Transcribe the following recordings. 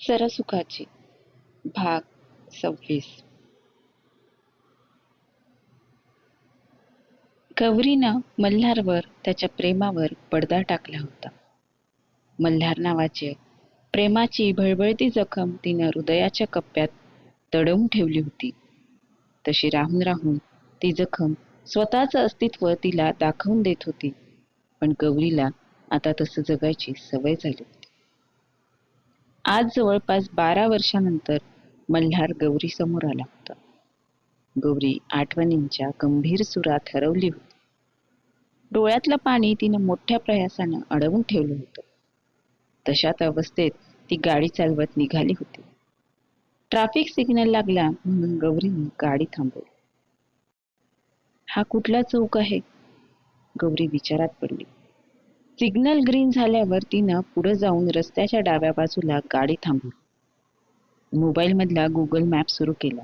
सरसुखाची भाग 26. गौरीनं मल्हारवर त्याच्या प्रेमावर पडदा टाकला होता. मल्हार नावाचे प्रेमाची भळबळती जखम तिनं हृदयाच्या कप्प्यात दडवून ठेवली होती. तशी राहून राहून ती जखम स्वतःचं अस्तित्व तिला दाखवून देत होती. पण गौरीला आता तसं जगायची सवय झाली होती. आज जवळपास 12 वर्षानंतर मल्हार गौरी समोर आला होता. गौरी आठवणींच्या गंभीर सुरात हरवली होती. डोळ्यातलं पाणी तिनं मोठ्या प्रयासानं अडवून ठेवलं होतं. तशाच अवस्थेत ती गाडी चालवत निघाली होती. ट्रॅफिक सिग्नल लागला म्हणून गौरीने गाडी थांबवली. हा कुठला चौक आहे? गौरी विचारात पडली. सिग्नल ग्रीन झाल्यावर तिनं पुढे जाऊन रस्त्याच्या डाव्या बाजूला गाडी थांबवली. मोबाईलमधला गुगल मॅप सुरू केला.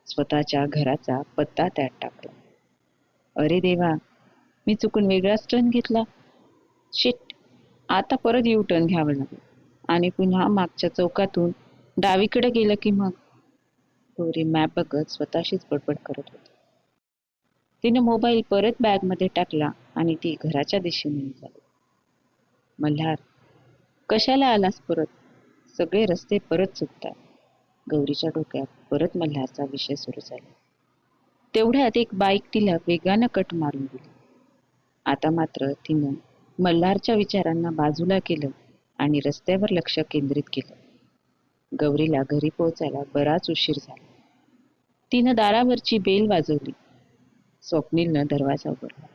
स्वतःच्या घराचा पत्ता त्यात टाकला. अरे देवा, मी चुकून वेगळाच टर्न घेतला. शिट, आता परत यू टर्न घ्यावं लागेल आणि पुन्हा मागच्या चौकातून डावीकडे गेलं की मग. गौरी मॅप बघत स्वतःशीच बडबड करत होती. तिने मोबाईल परत बॅगमध्ये टाकला आणि ती घराच्या दिशेने निघाली. मल्हार, कशाला आलास परत? सगळे रस्ते परत चुकतात. गौरीच्या डोक्यात परत मल्हारचा विषय सुरू झाला. तेवढ्यात एक बाईक तिला वेगानं कट मारून दिली. आता मात्र तिनं मल्हारच्या विचारांना बाजूला केलं आणि रस्त्यावर लक्ष केंद्रित केलं. गौरीला घरी पोहोचायला बराच उशीर झाला. तिनं दारावरची बेल वाजवली. स्वप्नीलनं दरवाजा उघडला.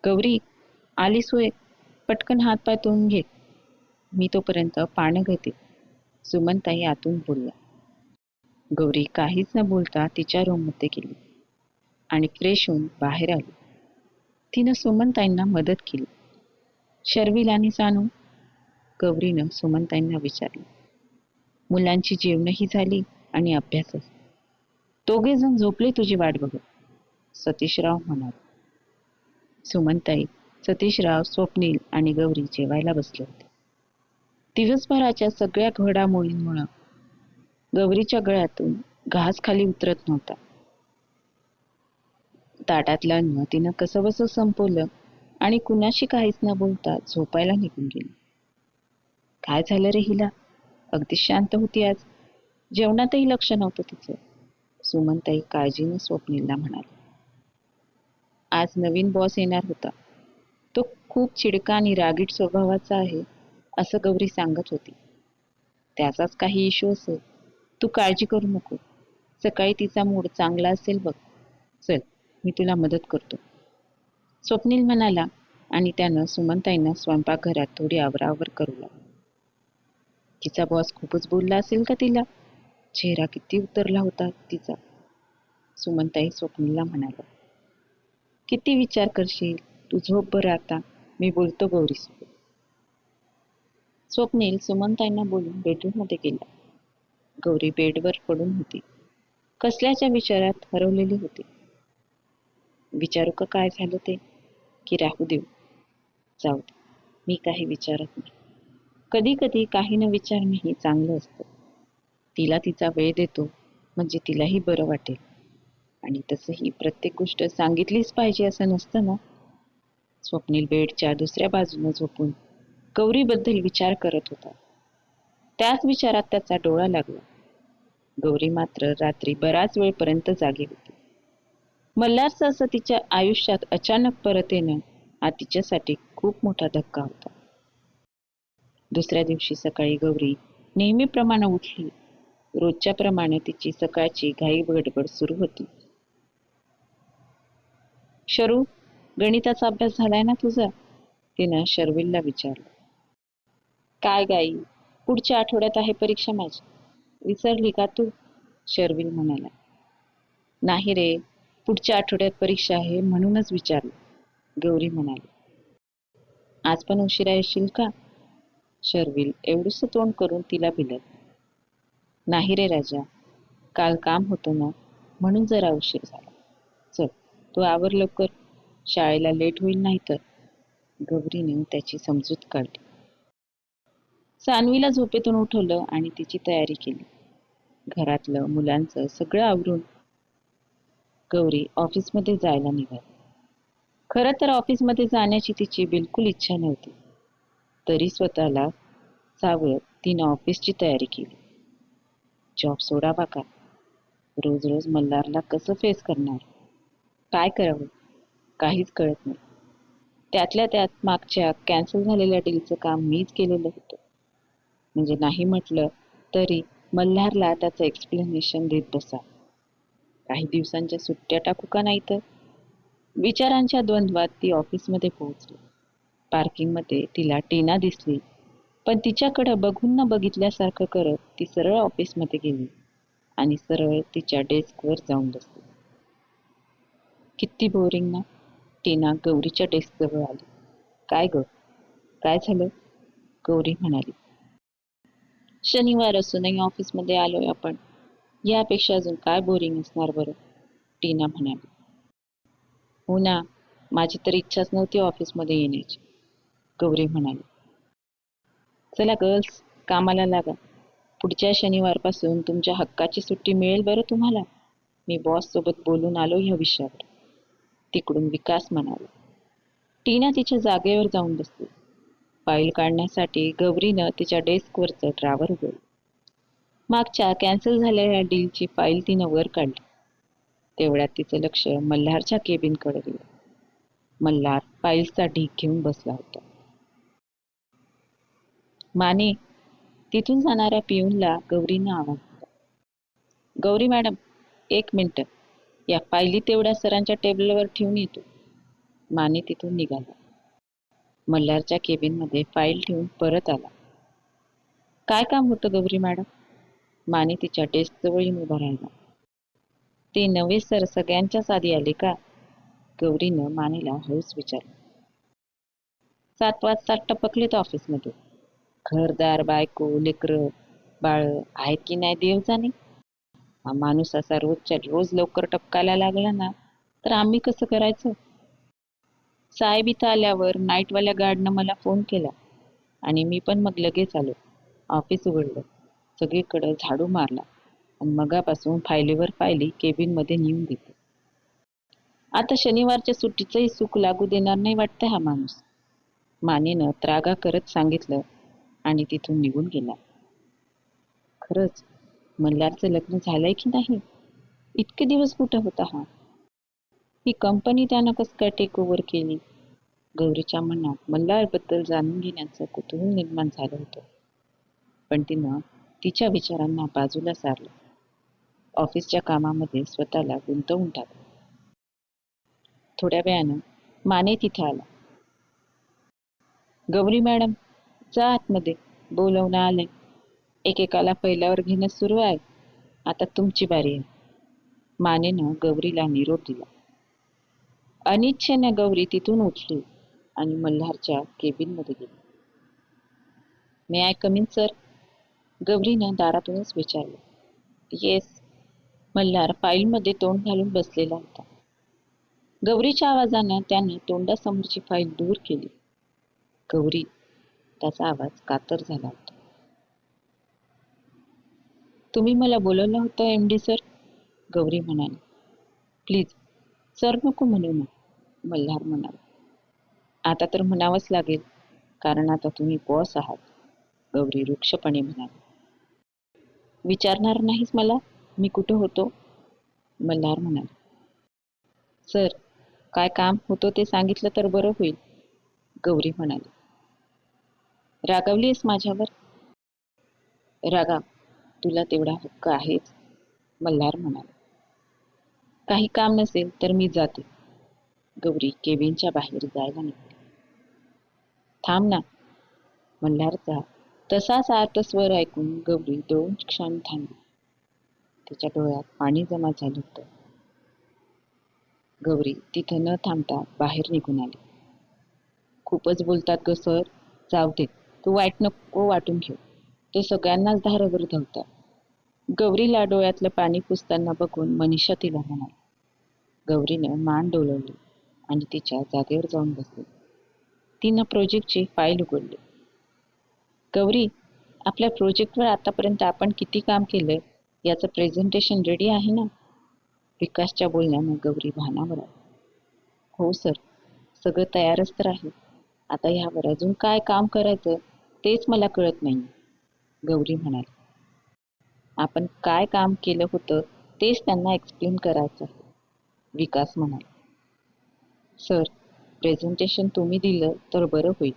गौरी, आलीस होय? पटकन हातपाय धुवून घे. मी तोपर्यंत पाणी घेते. सुमनताई आतून बोलल्या. गौरी काहीच न बोलता तिच्या रूममध्ये गेली आणि फ्रेश होऊन बाहेर आली. तिनं सुमनताईंना मदत केली. शर्विल आणि सानू? गौरीनं सुमनताईंना विचारलं. मुलांची जेवणही झाली आणि अभ्यासच. दोघे जण झोपले तुझी वाट बघत, सतीशराव म्हणाले. सुमनताई, सतीशराव, स्वप्नील आणि गौरी जेवायला बसले होते. दिवसभराच्या सगळ्या घडामोडींमुळे गौरीच्या गळ्यातून घास खाली उतरत नव्हता. ताटातलं अन्न तिनं कसंबसं संपवलं आणि कुणाशी काहीच न बोलता झोपायला निघून गेली. काय झालं रे हिला? अगदी शांत होती आज. जेवणातही लक्ष नव्हतं तिचं. सुमनताई काळजीने स्वप्नीलला म्हणाली. आज नवीन बॉस येणार होता. तो खूप चिडका आणि रागीट स्वभावाचा आहे असं गौरी सांगत होती. त्याचाच काही इश्यू असेल. तू काळजी करू नको. सकाळी तिचा मूड चांगला असेल बघ. चल, मी तुला मदत करतो, स्वप्नील म्हणाला आणि त्यानं सुमनताईंना स्वयंपाकघरात थोडी आवराआवर करू लागली. तिचा बॉस खूपच बोलला असेल का तिला? चेहरा किती उतरला होता तिचा. सुमनताई स्वप्नीलला म्हणाला. किती विचार करशील? तू झोप बरं आता, मी बोलतो गौरीसोबत. स्वप्नील सुमनताईंना बोलून बेडरूममध्ये गेला. गौरी बेडवर पडून होती. कसल्याच्या विचारात हरवलेली होती. विचारू का काय झालं ते, की राहू देऊ? जाऊ दे, मी काही विचारत नाही. कधी कधी काही न विचारणंही चांगलं असतं. तिला तिचा वेळ देतो म्हणजे तिलाही बरं वाटेल. आणि तसंही प्रत्येक गोष्ट सांगितलीच पाहिजे असं नसतं ना. स्वप्नील बेडच्या दुसऱ्या बाजूने झोपून गौरीबद्दल विचार करत होता. त्याच विचारात त्याचा डोळा लागला. गौरी मात्र रात्री बराच वेळपर्यंत जागी होती. मल्हारचं असं तिच्या आयुष्यात अचानक परत येणं हा तिच्यासाठी खूप मोठा धक्का होता. दुसऱ्या दिवशी सकाळी गौरी नेहमीप्रमाणे उठली. रोजच्या प्रमाणे तिची सकाळची घाई गडबड सुरू होती. शरू, गणिताचा अभ्यास झालाय ना तुझा? तिनं शर्विलला विचारलं. काय गाई, पुढच्या आठवड्यात आहे परीक्षा माझी. विसरली का तू? शर्विल म्हणाला. नाही रे, पुढच्या आठवड्यात परीक्षा आहे म्हणूनच विचारलं, गौरी म्हणाली. आज पण उशिरा येशील का? शर्विल एवढंसं तोंड करून तिला भिलत. नाही रे राजा, काल काम होतं ना म्हणून जरा उशीर झाला. चल, तू आवर लवकर, शाळेला लेट होईल नाही तर. गौरीने त्याची समजूत काढली. सान्वीला झोपेतून उठवलं आणि तिची तयारी केली. घरातलं मुलांचं सगळं आवरून गौरी ऑफिसमध्ये जायला निघाली. खरं तर ऑफिसमध्ये जाण्याची तिची बिलकुल इच्छा नव्हती. तरी स्वतःला सावरत तिनं ऑफिसची तयारी केली. जॉब सोडावा का? रोज रोज मल्हारला कसं फेस करणार? काय करावं? काहीच कळत नाही. त्यातल्या त्यात मागच्या कॅन्सल झालेल्या डीलचं काम मीच केलेलं होतं. म्हणजे नाही म्हटलं तरी मल्हारला त्याचं एक्सप्लेनेशन देत बसा. काही दिवसांच्या सुट्ट्या टाकू का नाही तर? विचारांच्या द्वंद्वात ती ऑफिसमध्ये पोहोचली. पार्किंगमध्ये तिला टीना दिसली, पण तिच्याकडं बघून न बघितल्यासारखं करत ती सरळ ऑफिसमध्ये गेली आणि सरळ तिच्या डेस्कवर जाऊन बसली. किती बोरिंग ना? टीना गौरीच्या डेस्कजवळ आली. काय ग? काय झालं? गौरी म्हणाली. शनिवार असूनही ऑफिसमध्ये आलोय आपण. यापेक्षा अजून काय बोरिंग असणार बरं? टीना म्हणाली. हो ना, माझी तर इच्छाच नव्हती ऑफिसमध्ये येण्याची, गौरी म्हणाली. चला गर्ल्स, कामाला लागा. पुढच्या शनिवारपासून तुमच्या हक्काची सुट्टी मिळेल बरं तुम्हाला. मी बॉस सोबत बोलून आलो ह्या विषयावर, तिकडून विकास म्हणाला. टीना तिच्या जागेवर जाऊन बसली. फाईल काढण्यासाठी गौरीनं तिच्या डेस्कवरचं ड्रावर उघडलं. मागच्या कॅन्सल झालेल्या डीलची फाईल तिनं वर काढली. तेवढ्यात तिचं लक्ष मल्हारच्या केबिनकडे गेलं. मल्हार फाईल्सचा ढीग घेऊन बसला होता. माने, तिथून जाणाऱ्या पिऊनला गौरीनं आवाज दिला. गौरी मॅडम, 1 मिनिट, या फायली तेवढ्या सरांच्या टेबलवर ठेवून येतो. माने तिथून निघाला. मल्हारच्या केबिनमध्ये फाईल ठेवून परत आला. काय काम होतं गौरी मॅडम? माने तिच्या डेस्कजवळ येऊन उभा राहिला. ते नवे सर सगळ्यांच्याच आधी आले का? गौरीनं मानेला हळूच विचारलं. 7 वाजता टपकलेत ऑफिसमध्ये. घरदार, बायको, लेकरं, बाळ आहेत की नाही देव जाणे. हा माणूस असा रोजच्या रोज लवकर टपकायला लागला ना तर आम्ही कसं करायचं? साहेब इथं आल्यावर नाईटवाल्या गार्डनं मला फोन केला आणि मी पण मग लगेच आलो. ऑफिस उघडलं, सगळीकडं झाडू मारला आणि मगापासून फायलीवर फायली केबिनमध्ये नेऊन दिली. आता शनिवारच्या सुट्टीचंही सुख लागू देणार नाही वाटतं हा माणूस, मानेनं त्रागा करत सांगितलं आणि तिथून निघून गेला. खरंच मल्हारचं लग्न झालंय की नाही? इतके दिवस कुठं होता हा? ही कंपनी त्यानं कसं काय टेक ओव्हर केली? गौरीच्या मनात मल्हारबद्दल जाणून घेण्याचं कुतूहल निर्माण झालं होतं. पण तिनं तिच्या विचारांना बाजूला सारलं. ऑफिसच्या कामामध्ये स्वतःला गुंतवून टाकलं. थोड्या वेळानं माने तिथे आला. गौरी मॅडम, जा आतमध्ये, बोलवणं आलंय. एकेकाला पहिल्यावर घेणं सुरू आहे. आता तुमची बारी आहे. मानेनं गौरीला निरोप दिला. अनिच्छेनं गौरी तिथून उठली आणि मल्हारच्या केबिनमध्ये गेली. मे आय कम इन सर? गौरीनं दारातूनच विचारलं. येस. मल्हार फाईलमध्ये तोंड घालून बसलेला होता. गौरीच्या आवाजानं त्याने तोंडासमोरची फाईल दूर केली. गौरी, त्याचा आवाज कातर झाला होता. तुम्ही मला बोलवलं होतं एमडी सर? गौरी म्हणाली. प्लीज, सर नको म्हणू ना, मल्हार म्हणाला. आता तर म्हणावंच लागेल, कारण आता तुम्ही बॉस आहात, गौरी रुक्षपणे म्हणाली. विचारणार नाहीस मला मी कुठं होतो? मल्हार म्हणाला. सर, काय काम होतं ते सांगितलं तर बरं होईल, गौरी म्हणाली. रागावलीस माझ्यावर? रागाव, तुला तेवढा हक्क आहेच, मल्हार म्हणाला. काही काम नसेल तर मी जाते. गौरी केबिनच्या बाहेर जायला निघाली. थांब ना, मल्हारचा तसाच आर्त स्वर ऐकून गौरी 2 क्षण थांबली. तिच्या डोळ्यात पाणी जमा झालं होतं. गौरी तिथं न थांबता बाहेर निघून आली. खूपच बोलतात ग सर, जाऊ दे, तू वाईट नको वाटून घेऊ, ते सगळ्यांनाच धारेवर धावतात. गौरीला डोळ्यातलं पाणी पुसताना बघून मनीषा तिला म्हणाली. गौरीनं मान डोलवली आणि तिच्या जागेवर जाऊन बसली. तिनं प्रोजेक्टची फाईल उघडली. गौरी, आपल्या प्रोजेक्टवर आतापर्यंत आपण किती काम केलंय याचं प्रेझेंटेशन रेडी आहे ना? विकासच्या बोलण्यानं गौरी भानावर आली. हो सर, सगळं तयारच तर आहे. आता ह्यावर अजून काय काम करायचं तेच मला कळत नाही, गौरी म्हणाली. आपण काय काम केलं होतं तेच त्यांना एक्सप्लेन करायचं आहे, विकास म्हणाला. सर, प्रेझेंटेशन तुम्ही दिलं तर बरं होईल,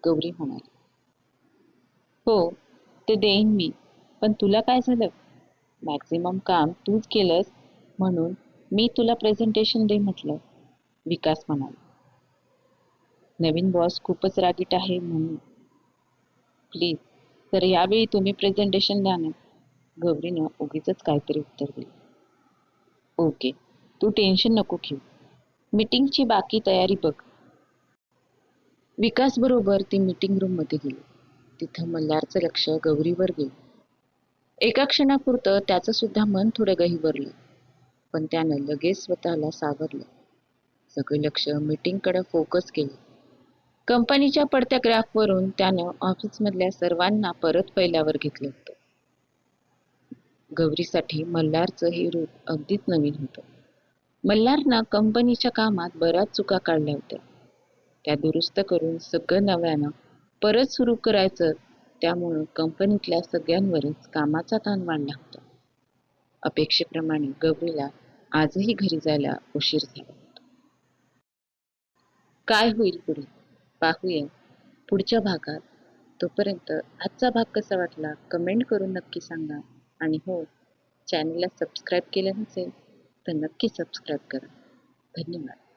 गौरी म्हणाली. हो, ते देईन मी, पण तुला काय झालं? मॅक्झिमम काम तूच केलंस म्हणून मी तुला प्रेझेंटेशन दे म्हटलं, विकास म्हणाला. नवीन बॉस खूपच रागीट आहे म्हणून. प्लीज, तर यावेळी तुम्ही प्रेझेंटेशन द्या ना, गौरीनं उगीचच काहीतरी उत्तर दिलं. ओके, तू टेन्शन नको घेऊ. मीटिंगची बाकी तयारी बघ. विकास बरोबर ती मीटिंग रूम मध्ये गेली. तिथं मल्हारचं लक्ष गौरीवर गेलं. एका क्षणापुरतं त्याचं सुद्धा मन थोडं गहिवरलं, पण त्यानं लगेच स्वतःला सावरलं. सगळं लक्ष मीटिंगकडे फोकस केलं. कंपनीच्या पडत्या ग्राफवरून त्यानं ऑफिसमधल्या सर्वांना परत पहिल्यावर घेतलं होतं. गौरीसाठी मल्हारचं हे रूप अगदीच नवीन होतं. मल्हारनं कंपनीच्या कामात बऱ्याच चुका काढल्या होत्या. त्या दुरुस्त करून सगळं नव्यानं परत सुरू करायचं, त्यामुळं कंपनीतल्या सगळ्यांवरच कामाचा ताण वाढला होता. अपेक्षेप्रमाणे गौरीला आजही घरी जायला उशीर झाला. काय होईल पुढे पाहूया पुढच्या भागात. तोपर्यंत आजचा भाग कसा वाटला कमेंट करून नक्की सांगा. आणि हो, चॅनलला सबस्क्राईब केलं नसेल तर नक्की सबस्क्राईब करा. धन्यवाद.